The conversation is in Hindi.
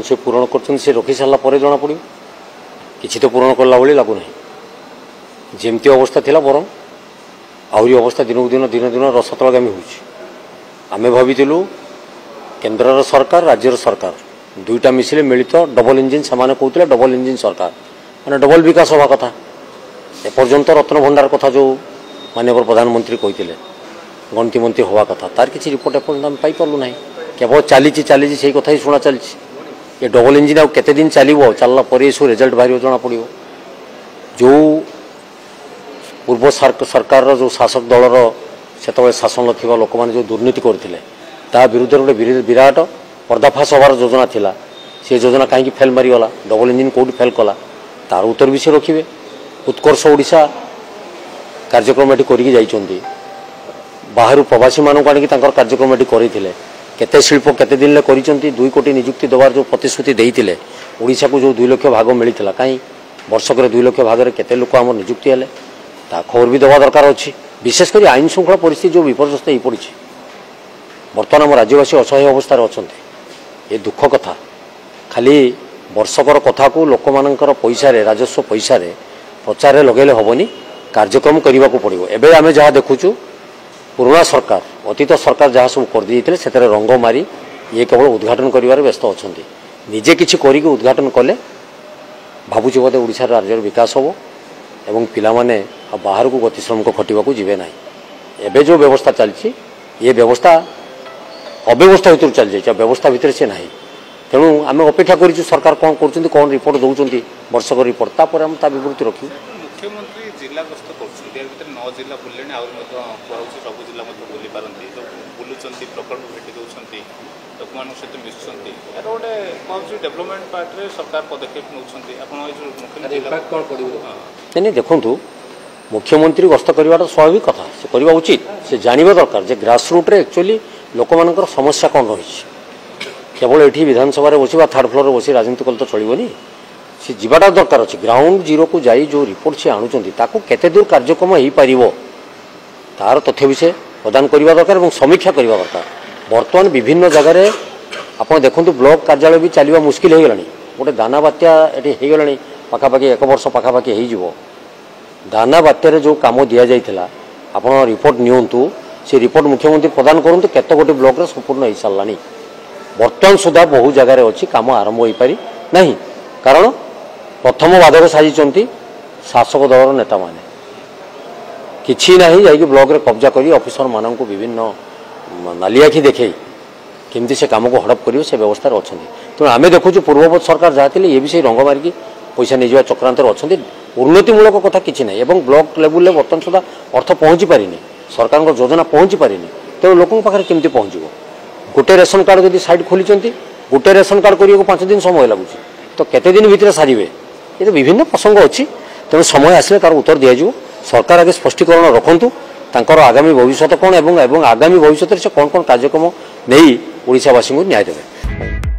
कौन से पूरण कर रखी सारा पर जना पड़ कि तो पूरण कला भाई लगुना जमती अवस्था थिला बरम आहरी अवस्था दिन दिन दिन दिन रसतलगामी होमें भाविलु केन्द्र सरकार राज्यर सरकार दुईटा मिसिले मिलित डबल इंजिन से कहते डबल इंजिन सरकार माने डबल विकास हवा कथा एपर्यंत रत्न भंडार कथा जो माननीय प्रधानमंत्री कहते गणति मंत्री हवा कथा तार किसी रिपोर्ट एपर्यंत पाइलु ना केवल चली से कथा ही शुणा चली ये डबल इंजिन आउ केते दिन चलो चलला सब रिजल्ट बाहर जना पड़ जो पूर्व सरकार जो शासक दलर से शासन थी लोक मैंने जो दुर्नीति करते ता विरुद्ध गोटे विराट पर्दाफाश हबार योजना थिला से योजना कहीं फेल मारीगला डबल इंजिन कौटी फेल कला तार उत्तर भी से रखिए उत्कर्ष ओडिशा कार्यक्रम ये कर बाहर प्रवासी मानक आनिक कार्यक्रम ये करते केते शिल्प केते दिन में कर 2 कोटी नियुक्ति देवार जो प्रतिश्रुति देते ओडिशा को जो 2 लाख भाग मिलता कहीं वर्षक 2 लाख भाग में केते लोक आम नियुक्ति है ता खबर भी देवा दरकार अच्छी विशेषकर आईन श्रृंखला परिस्थिति जो विपर्यस्त हो पड़ी बर्तमान आम राज्यवासी असह्य अवस्था अच्छा ये दुख कथा खाली वर्षकर कथा को लोक मानकर पैसा राजस्व पैसा प्रचार लगेले हेनी कार्यक्रम करने को पड़ो एवं आम जहाँ देखुचु पुराना सरकार अतीत सरकार जहाँ सब करदे से रंग मारी ये केवल उद्घाटन कर व्यस्त अच्छा निजे किसी कर उद्घाटन कले भावुँ बोधे ओडिशा राज्य विकास हो एवं पिला माने बाहर को गति श्रमिक खटिबा को जीवे ना एबे जो व्यवस्था चलती ये व्यवस्था अव्यवस्था भर चल जाए व्यवस्था भितर से ना तेणु आम अपेक्षा कर सरकार कौन कर कौन रिपोर्ट दौरान वर्षक रिपोर्ट तापर आम विवृत्ति रखी मुख्यमंत्री जिला गस्त कर 9 जिला बुले सब जिला बुली पारती बुलूँ प्रकल्प भेटी दौरान लोक मान सहित मिशुंट यार गोटे कौन डेवलपमेंट पार्ट में सरकार पदक्षेप नौकरी नहीं देखु मुख्यमंत्री गस्त करवा स्वाभाविक कथा से करवा उचित से जानवा दरकार जे ग्रासरूट एक्चुअली लोक मान समस्या कौन रही केवल ये विधानसभा बस थर्ड फ्लोर बस राजनीति कले तो चलनी सी जीवाटा दरकार अच्छे ग्राउंड जीरो को जाई जो रिपोर्ट सी आणुंट केते दूर कार्यक्रम हो पार तार तथ्य विषय प्रदान करवा दरकार और समीक्षा करवा दरकार बर्तमान विभिन्न जगार आप देखु ब्लॉक कार्यालय भी चलवा मुस्किल हो गलानी गोटे दाना बात्या ये होगा पाखापाखि 1 वर्ष पाखापाखि हो दाना बात्यार जो कम दि जाइए आप रिपोर्ट नियंतु से रिपोर्ट मुख्यमंत्री प्रदान करूँ केते गोटे ब्लॉक संपूर्ण हो सारा बर्तमान सुधा बहु जगार अच्छी कम आरंभ हो पारि ना कारण प्रथम बाधक साजिंट शासक दलर नेता माने किछि नहीं जाइए ब्लॉक रे कब्जा करी ऑफिसर मानन को विभिन्न नालियाखी देखे केमती से काम को हड़प कर व्यवस्था अच्छा तेणु आम देखु पूर्ववर्त सरकार जहाँ थे ये भी से रंग मारिकी पैसा नहीं जावा चक्रांतर अच्छा उन्नतिमूलक कथा किसी ना और ब्लॉक लेवल में बर्तमान सुधा अर्थ पहुँची पारिनी सरकार योजना पहुँची पारिनी तेणु लोकों पाखे केमती पहुँचो गोटे रेशन कार्ड जब साइड खोली गोटे रेशन कार्ड करने को 5 दिन समय लगुच तो केते दिन भितर सारे ये तो विभिन्न प्रसंग अच्छी तेणु समय आसे तार उत्तर दिज्व सरकार आगे स्पष्टीकरण रखु तांकर आगामी भविष्य कौन एवं आगामी भविष्य से कौन कौन कार्यक्रम नहीं ओडिशावासी को न्याय देवे।